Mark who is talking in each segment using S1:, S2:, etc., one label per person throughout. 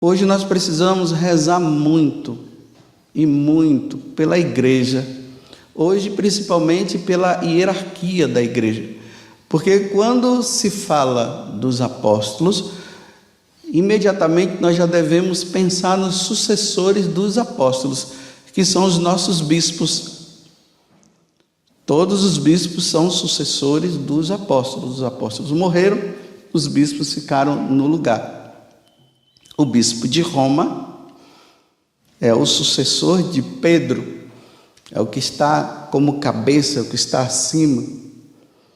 S1: Hoje nós precisamos rezar muito e muito pela igreja. Hoje, principalmente pela hierarquia da igreja. Porque quando se fala dos apóstolos, imediatamente nós já devemos pensar nos sucessores dos apóstolos, que são os nossos bispos. Todos os bispos são sucessores dos apóstolos. Os apóstolos morreram, os bispos ficaram no lugar. O bispo de Roma é o sucessor de Pedro, é o que está como cabeça, é o que está acima.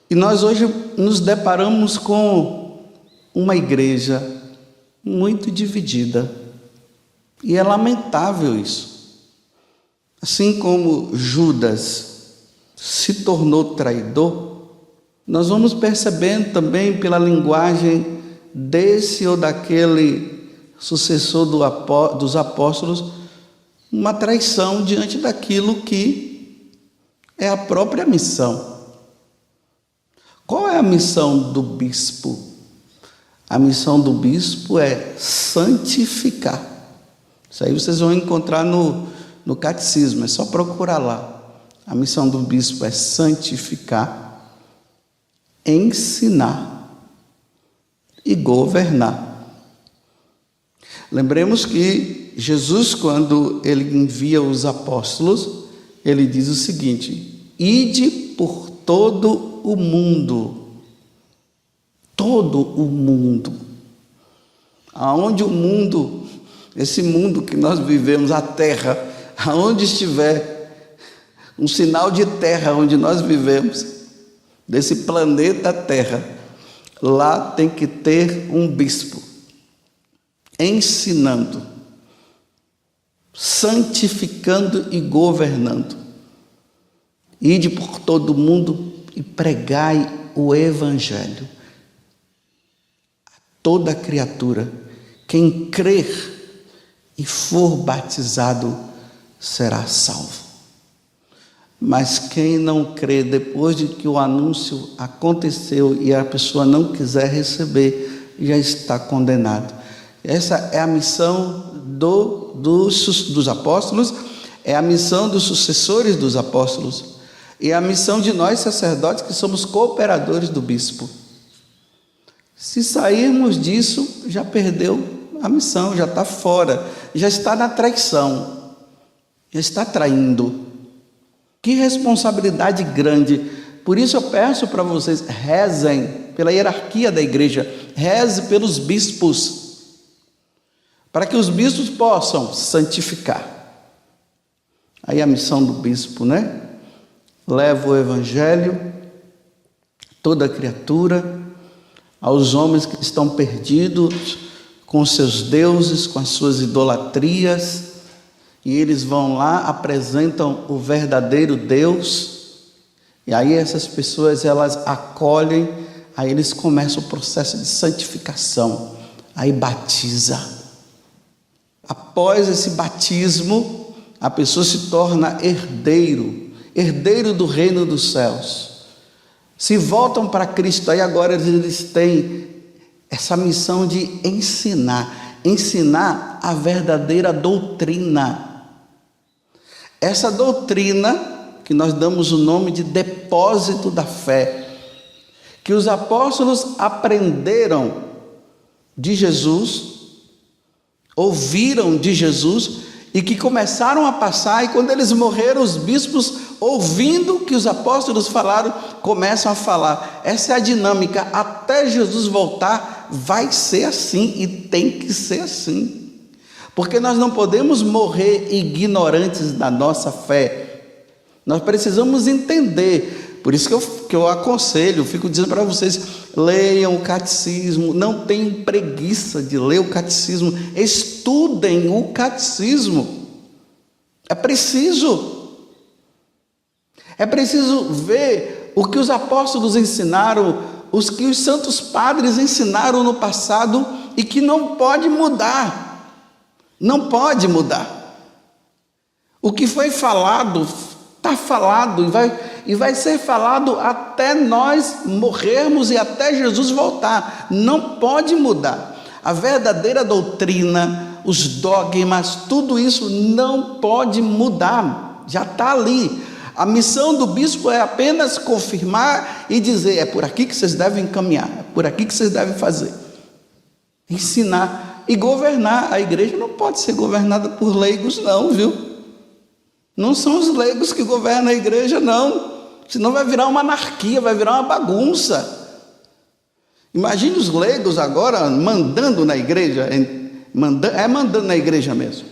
S1: E nós hoje nos deparamos com uma igreja muito dividida. E é lamentável isso. Assim como Judas se tornou traidor, nós vamos percebendo também pela linguagem desse ou daquele sucessor dos apóstolos, uma traição diante daquilo que é a própria missão. Qual é a missão do bispo? A missão do bispo é santificar. Isso aí vocês vão encontrar no catecismo, é só procurar lá. A missão do bispo é santificar, ensinar e governar. Lembremos que Jesus, quando ele envia os apóstolos, ele diz o seguinte: ide por todo o mundo. Todo o mundo. Aonde o mundo, esse mundo que nós vivemos, a terra, aonde estiver um sinal de terra onde nós vivemos, desse planeta Terra, lá tem que ter um bispo ensinando, santificando e governando. Ide por todo mundo e pregai o evangelho a toda criatura. Quem crer e for batizado será salvo. Mas quem não crê, depois de que o anúncio aconteceu e a pessoa não quiser receber, já está condenado. Essa é a missão dos apóstolos, é a missão dos sucessores dos apóstolos, e é a missão de nós sacerdotes que somos cooperadores do bispo. Se sairmos disso, já perdeu a missão, já está fora, já está na traição, já está traindo. Que responsabilidade grande. Por isso eu peço para vocês, rezem pela hierarquia da igreja, reze pelos bispos, para que os bispos possam santificar. Aí a missão do bispo, né? Leva o evangelho, toda criatura, aos homens que estão perdidos com seus deuses, com as suas idolatrias, e eles vão lá, apresentam o verdadeiro Deus, e aí essas pessoas, elas acolhem, aí eles começam o processo de santificação, aí batiza. Após esse batismo, a pessoa se torna herdeiro do reino dos céus. Se voltam para Cristo, aí agora eles têm essa missão de ensinar a verdadeira doutrina. Essa doutrina, que nós damos o nome de depósito da fé, que os apóstolos aprenderam de Jesus, ouviram de Jesus, e que começaram a passar, e quando eles morreram, os bispos, ouvindo o que os apóstolos falaram, começam a falar. Essa é a dinâmica, até Jesus voltar, vai ser assim, e tem que ser assim. Porque nós não podemos morrer ignorantes da nossa fé. Nós precisamos entender. Por isso que eu aconselho, fico dizendo para vocês, leiam o catecismo, não tenham preguiça de ler o catecismo, estudem o catecismo. É preciso ver o que os apóstolos ensinaram, os que os santos padres ensinaram no passado e que não pode mudar. Não pode mudar. O que foi falado, está falado e vai ser falado até nós morrermos e até Jesus voltar. Não pode mudar. A verdadeira doutrina, os dogmas, tudo isso não pode mudar, já está ali. A missão do bispo é apenas confirmar e dizer: é por aqui que vocês devem caminhar, é por aqui que vocês devem fazer. Ensinar e governar. A igreja não pode ser governada por leigos não, viu? Não são os leigos que governam a igreja não, senão vai virar uma anarquia, vai virar uma bagunça. Imagine os leigos agora mandando na igreja, mandando na igreja mesmo.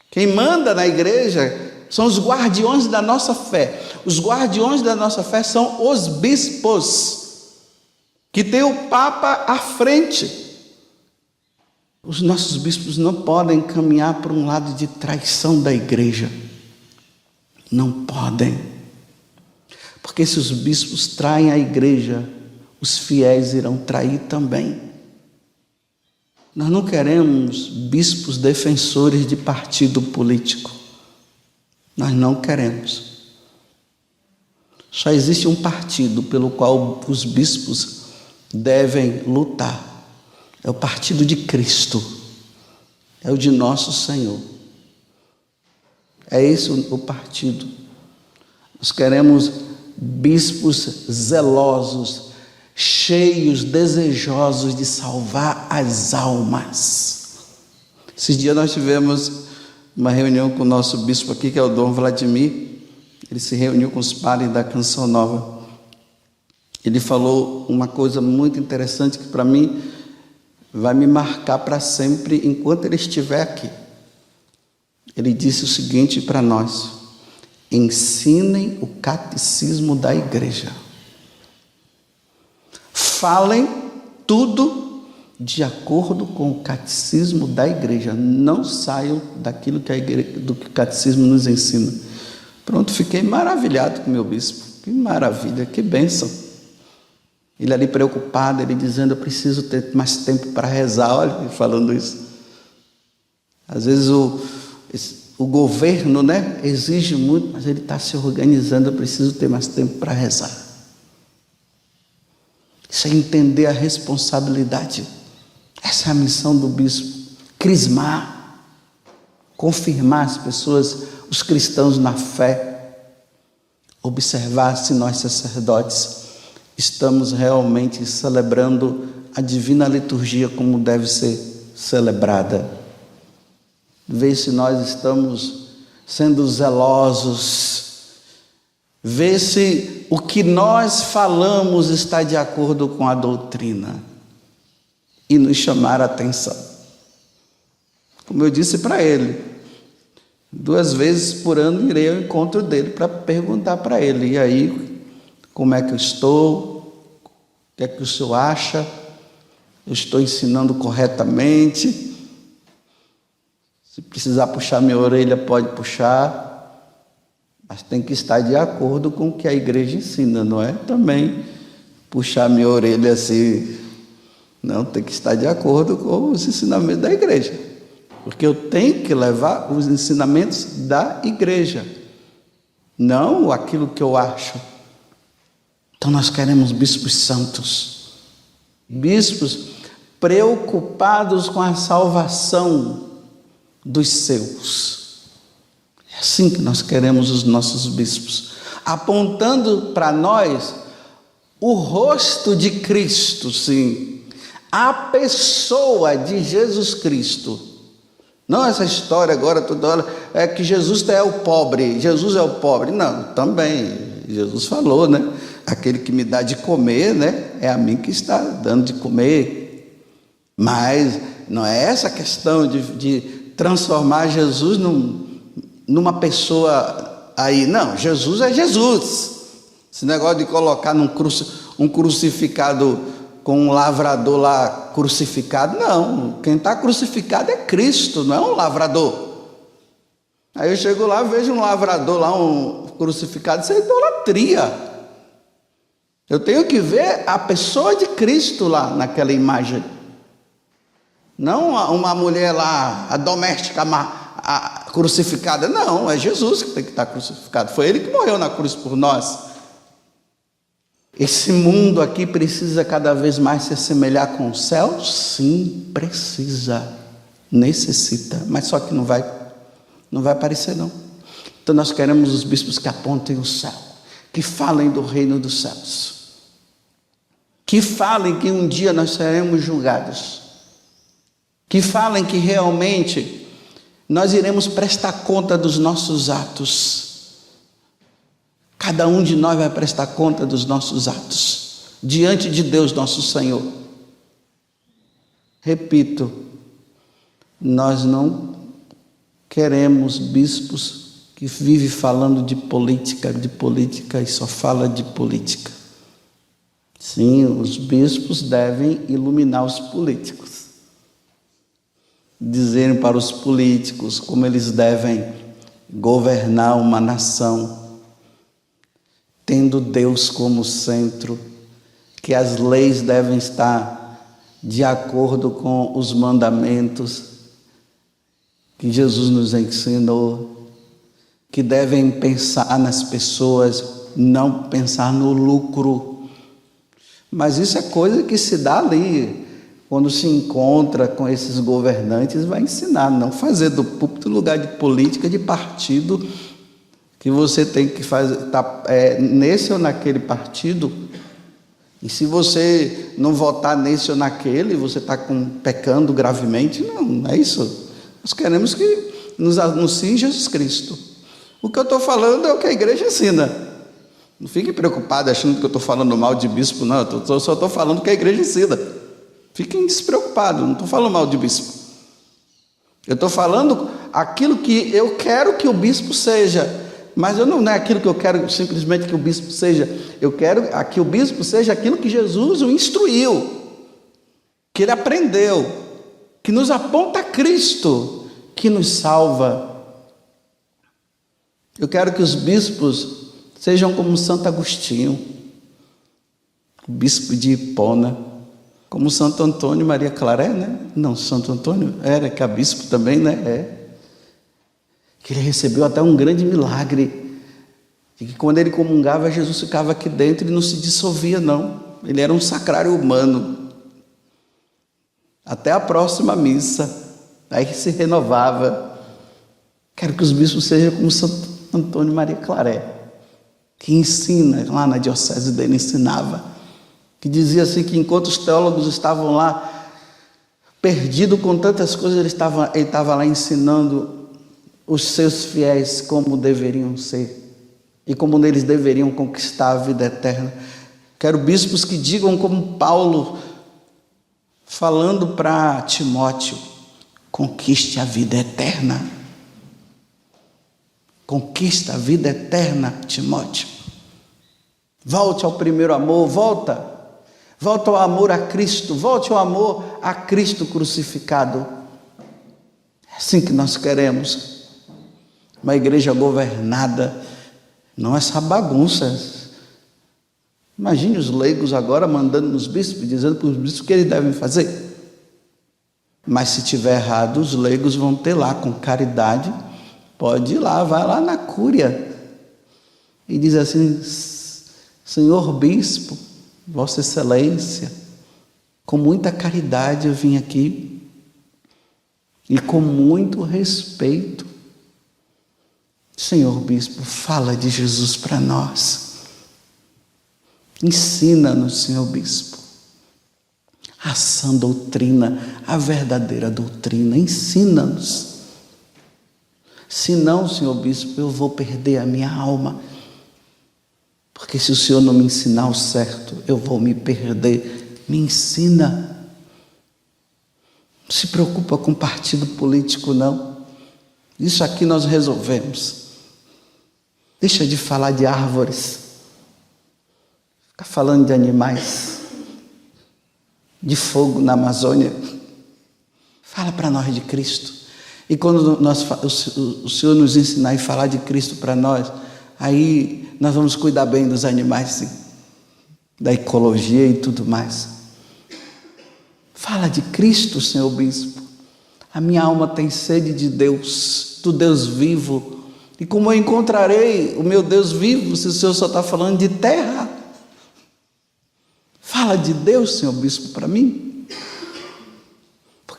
S1: Quem manda na igreja são os guardiões da nossa fé. Os guardiões da nossa fé são os bispos, que tem o Papa à frente. Os nossos bispos não podem caminhar por um lado de traição da igreja. Não podem. Porque se os bispos traem a igreja, os fiéis irão trair também. Nós não queremos bispos defensores de partido político. Nós não queremos. Só existe um partido pelo qual os bispos devem lutar. É o partido de Cristo. É o de nosso Senhor. É esse o partido. Nós queremos bispos zelosos, cheios, desejosos de salvar as almas. Esses dias nós tivemos uma reunião com o nosso bispo aqui, que é o Dom Vladimir. Ele se reuniu com os padres da Canção Nova. Ele falou uma coisa muito interessante que para mim vai me marcar para sempre enquanto ele estiver aqui. Ele disse o seguinte para nós: ensinem o catecismo da igreja. Falem tudo de acordo com o catecismo da igreja. Não saiam daquilo que do que o catecismo nos ensina. Pronto, fiquei maravilhado com o meu bispo. Que maravilha, que bênção. Ele ali preocupado, ele dizendo: eu preciso ter mais tempo para rezar. Olha, ele falando isso. Às vezes o governo, né, exige muito, mas ele está se organizando. Eu preciso ter mais tempo para rezar. Isso é entender a responsabilidade. Essa é a missão do bispo. Crismar, confirmar as pessoas, os cristãos na fé, observar se nós sacerdotes estamos realmente celebrando a divina liturgia como deve ser celebrada. Ver se nós estamos sendo zelosos, ver se o que nós falamos está de acordo com a doutrina e nos chamar a atenção. Como eu disse para ele, 2 vezes por ano irei ao encontro dele para perguntar para ele: e aí, como é que eu estou? O que é que o senhor acha? Eu estou ensinando corretamente? Se precisar puxar minha orelha, pode puxar, mas tem que estar de acordo com o que a igreja ensina, não é também puxar minha orelha assim. Não, tem que estar de acordo com os ensinamentos da igreja, porque eu tenho que levar os ensinamentos da igreja, não aquilo que eu acho. Então nós queremos bispos santos, bispos preocupados com a salvação dos seus. É assim que nós queremos os nossos bispos, apontando para nós o rosto de Cristo, sim, a pessoa de Jesus Cristo. Não essa história agora toda hora é que Jesus é o pobre, Jesus é o pobre. Não, também Jesus falou, né? Aquele que me dá de comer, né, é a mim que está dando de comer. Mas não é essa questão de transformar Jesus numa pessoa aí. Não, Jesus é Jesus. Esse negócio de colocar um crucificado com um lavrador lá crucificado, não. Quem está crucificado é Cristo, não é um lavrador. Aí eu chego lá, vejo um lavrador lá, um crucificado, isso é idolatria. Eu tenho que ver a pessoa de Cristo lá naquela imagem. Não uma mulher lá, a doméstica, a crucificada. Não, é Jesus que tem que estar crucificado. Foi Ele que morreu na cruz por nós. Esse mundo aqui precisa cada vez mais se assemelhar com o céu? Sim, precisa. Necessita, mas só que não vai aparecer não. Então nós queremos os bispos que apontem o céu, que falem do reino dos céus, que falem que um dia nós seremos julgados, que falem que realmente nós iremos prestar conta dos nossos atos. Cada um de nós vai prestar conta dos nossos atos diante de Deus nosso Senhor. Repito, nós não queremos bispos que vivem falando de política e só fala de política. Sim, os bispos devem iluminar os políticos, dizerem para os políticos como eles devem governar uma nação, tendo Deus como centro, que as leis devem estar de acordo com os mandamentos que Jesus nos ensinou, que devem pensar nas pessoas, não pensar no lucro. Mas isso é coisa que se dá ali, quando se encontra com esses governantes, vai ensinar, não fazer do púlpito lugar de política, de partido, que você tem que fazer, nesse ou naquele partido, e se você não votar nesse ou naquele, você está pecando gravemente. Não é isso. Nós queremos que nos anuncie Jesus Cristo. O que eu estou falando é o que a igreja ensina. Não fique preocupado achando que eu estou falando mal de bispo, não. Eu só estou falando o que a igreja ensina. Fiquem despreocupados, não estou falando mal de bispo. Eu estou falando aquilo que eu quero que o bispo seja. Mas não é aquilo que eu quero simplesmente que o bispo seja. Eu quero que o bispo seja aquilo que Jesus o instruiu, que ele aprendeu, que nos aponta a Cristo, que nos salva. Eu quero que os bispos sejam como Santo Agostinho, o bispo de Hipona, como Santo Antônio Maria Claré, né? Não, Santo Antônio era que é bispo também, né? Que ele recebeu até um grande milagre, de que quando ele comungava, Jesus ficava aqui dentro e não se dissolvia não, ele era um sacrário humano, até a próxima missa, aí se renovava. Quero que os bispos sejam como Santo Antônio Maria Claré, que ensina, lá na diocese dele ensinava, que dizia assim que enquanto os teólogos estavam lá, perdidos com tantas coisas, ele estava lá ensinando os seus fiéis como deveriam ser e como eles deveriam conquistar a vida eterna. Quero bispos que digam como Paulo, falando para Timóteo: conquiste a vida eterna. Conquista a vida eterna, Timóteo. Volte ao primeiro amor, volta ao amor a Cristo, volte ao amor a Cristo crucificado. É assim que nós queremos. Uma igreja governada, não essa bagunça. Imagine os leigos agora mandando nos bispos, dizendo para os bispos o que eles devem fazer. Mas se tiver errado, os leigos vão ter lá, com caridade, pode ir lá, vai lá na cúria e diz assim: Senhor bispo, Vossa Excelência, com muita caridade eu vim aqui e com muito respeito. Senhor bispo, fala de Jesus para nós. Ensina-nos, Senhor bispo, a sã doutrina, a verdadeira doutrina. Ensina-nos. Senão, Senhor bispo, eu vou perder a minha alma. Porque se o Senhor não me ensinar o certo, eu vou me perder. Me ensina. Não se preocupa com partido político, não. Isso aqui nós resolvemos. Deixa de falar de árvores. Fica falando de animais. De fogo na Amazônia. Fala para nós de Cristo. E quando o Senhor nos ensinar e falar de Cristo para nós, aí nós vamos cuidar bem dos animais, sim, da ecologia e tudo mais. Fala de Cristo, Senhor bispo. A minha alma tem sede de Deus, do Deus vivo. E como eu encontrarei o meu Deus vivo, se o Senhor só está falando de terra? Fala de Deus, Senhor bispo, para mim.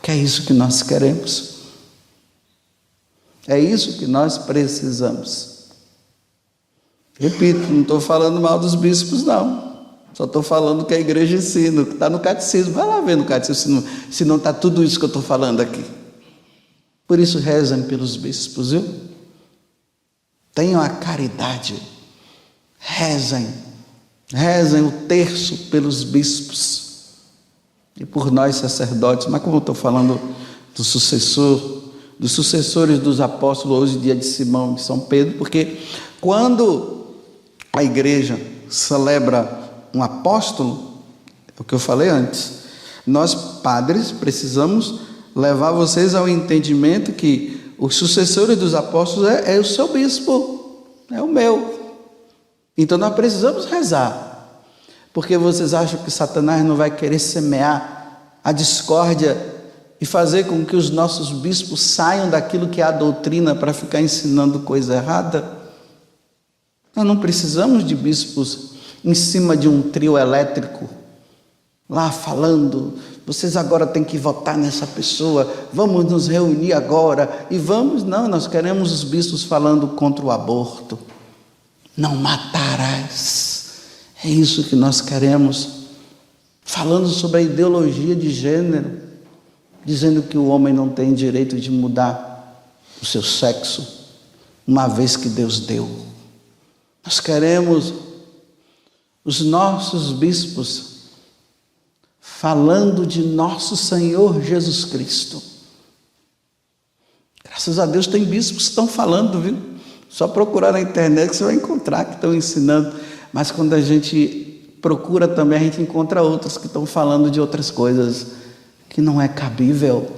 S1: Porque é isso que nós queremos. É isso que nós precisamos. Repito, não estou falando mal dos bispos, não. Só estou falando que a igreja ensina, o que está no catecismo. Vai lá ver no catecismo se não está tudo isso que eu estou falando aqui. Por isso rezem pelos bispos, viu? Tenham a caridade. Rezem o terço pelos bispos e por nós sacerdotes. Mas como eu estou falando do sucessor, dos sucessores dos apóstolos, hoje dia de Simão e de São Pedro, porque quando a igreja celebra um apóstolo, é o que eu falei antes, nós padres precisamos levar vocês ao entendimento que os sucessores dos apóstolos é o seu bispo, é o meu. Então nós precisamos rezar, porque vocês acham que Satanás não vai querer semear a discórdia e fazer com que os nossos bispos saiam daquilo que é a doutrina para ficar ensinando coisa errada? Nós não precisamos de bispos em cima de um trio elétrico, lá falando, vocês agora têm que votar nessa pessoa, vamos nos reunir agora, e vamos, não, nós queremos os bispos falando contra o aborto, não matarás, é isso que nós queremos, falando sobre a ideologia de gênero, dizendo que o homem não tem direito de mudar o seu sexo, uma vez que Deus deu. Nós queremos os nossos bispos falando de nosso Senhor Jesus Cristo. Graças a Deus tem bispos que estão falando, viu? Só procurar na internet que você vai encontrar que estão ensinando. Mas quando a gente procura também, a gente encontra outros que estão falando de outras coisas que não é cabível.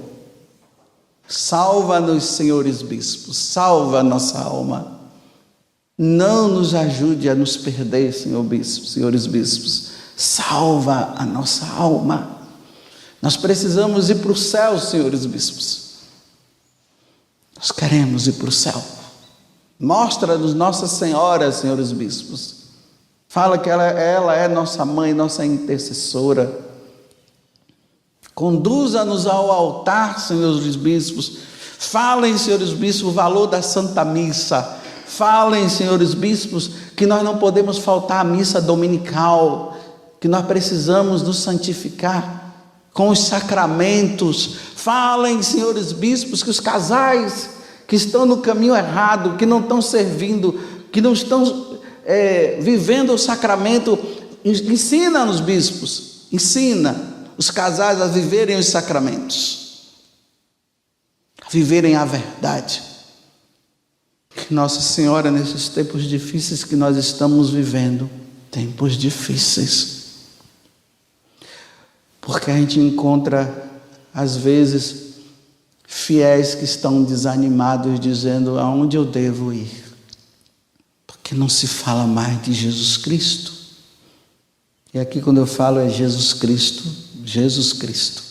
S1: Salva-nos, senhores bispos, salva a nossa alma. Não nos ajude a nos perder, senhores bispos. Salva a nossa alma. Nós precisamos ir para o céu, senhores bispos. Nós queremos ir para o céu. Mostra-nos Nossa Senhora, senhores bispos. Fala que ela é nossa mãe, nossa intercessora. Conduza-nos ao altar, senhores bispos. Falem, senhores bispos, o valor da Santa Missa. Falem, senhores bispos, que nós não podemos faltar à missa dominical, que nós precisamos nos santificar com os sacramentos. Falem, senhores bispos, que os casais que estão no caminho errado, que não estão servindo, que não estão vivendo o sacramento, ensina-nos, bispos, ensina os casais a viverem os sacramentos, a viverem a verdade. Que Nossa Senhora, nesses tempos difíceis que nós estamos vivendo, tempos difíceis, porque a gente encontra, às vezes, fiéis que estão desanimados, dizendo, aonde eu devo ir? Porque não se fala mais de Jesus Cristo. E aqui quando eu falo é Jesus Cristo, Jesus Cristo.